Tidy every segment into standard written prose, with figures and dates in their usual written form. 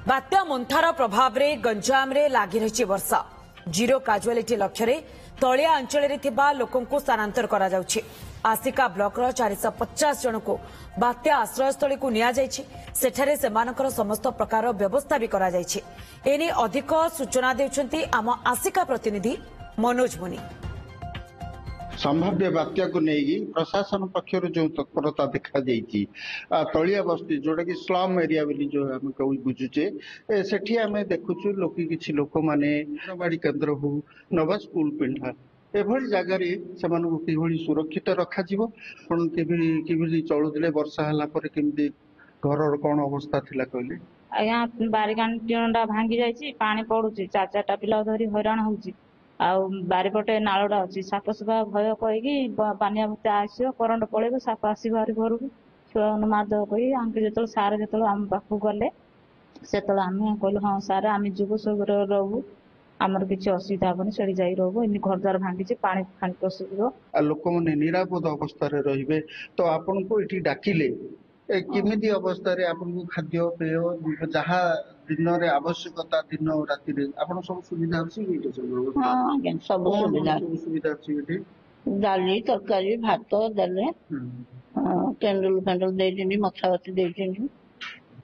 बात्या मोन्थार प्रभाव रे गंजाम रे लागी रही वर्षा जीरो काजुआलिटी लक्ष्य तलिया अंचल लोकों स्थानांतर करा जाउछि। आसिका ब्लॉकर 450 जन को बात्या आश्रयस्थली को निया जाइछि। सेठारे सेमानकर समस्त प्रकार व्यवस्था भी करा जाइछि। एने अधिक सूचना देउछन्ती आम आसिका प्रतिनिधि मनोज मुनि। संभाव्य बात्या को नहीं प्रशासन पक्षर जो तत्परता देखा जाइए तलिया बस्ती जोटा कि स्लम एरिया बोली जो आम बुझुचे सेठी आम देखुचु लोक किसी लोक मैंने अंगनवाड़ी केन्द्र हो नवा स्कूल पिंढा एभली जगार से सुरक्षित रखा कि चलुले वर्षा है घर कौन अवस्था थिला कहले आज्ञा बारिकान टीणा भांगी जाइए पानी पड़ुची चार चार पिला धरी हैरान होउची बारिपटे नालटा अच्छी साप सुपा भय कहीकि पानिया भूता आसो करंट पड़े साप आस घर घर को छुआ मारदेव कही आंके जो सार जो आम पाखक गले से आम कहलु हाँ सार आम जीव सब रहू आमर किसी असुविधा हेनी से जा रहू इन घर द्वार भांगी पानी फाणी पशिव लोक मैंने निरापद अवस्था रे तो आपन को ये डाकिले किमिति अवस्था रे आपन को खाद्य पेय जहाँ दिन रे आवश्यकता दिन राति रे आपन सब सुविधा अछि हाँ आज्ञा सब सुविधा अछि दाली तरकारी भात देले कैंडल फैंडल देइछिनी मथावती देइछिनी।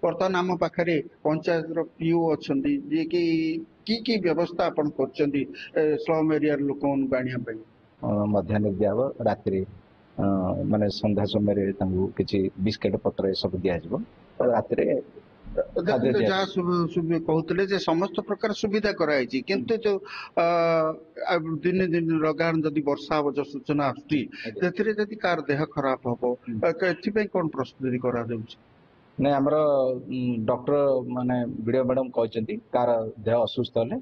बर्तमान आम पाखे पंचायत पीओ अच्छा जी की व्यवस्था आपन करछन्ती स्लम एरिया लोक आनिया मध्याह्न दिया रात्रि माने संध्या समय किसी बिस्केट पत्र सब दिज्व राति जहाँ कहते समस्त प्रकार सुविधा कराई किंतु जो दिन दिन लगान जदि वर्षा जो सूचना आसुची कार देह खराब हम कौन प्रस्तुति करा नहीं आमर डॉक्टर माने वीडियो मैडम कहते कार देह असुस्थ हेले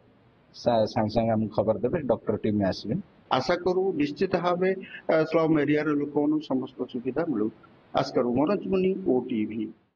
सांगे सांगे आम खबर देवे डॉक्टर टीम आसबे आशा करू निश्चित भाव स्लम एरिया लोक समस्त सुविधा मिलू। आशा करू मनोज मुनि, ओटीवी।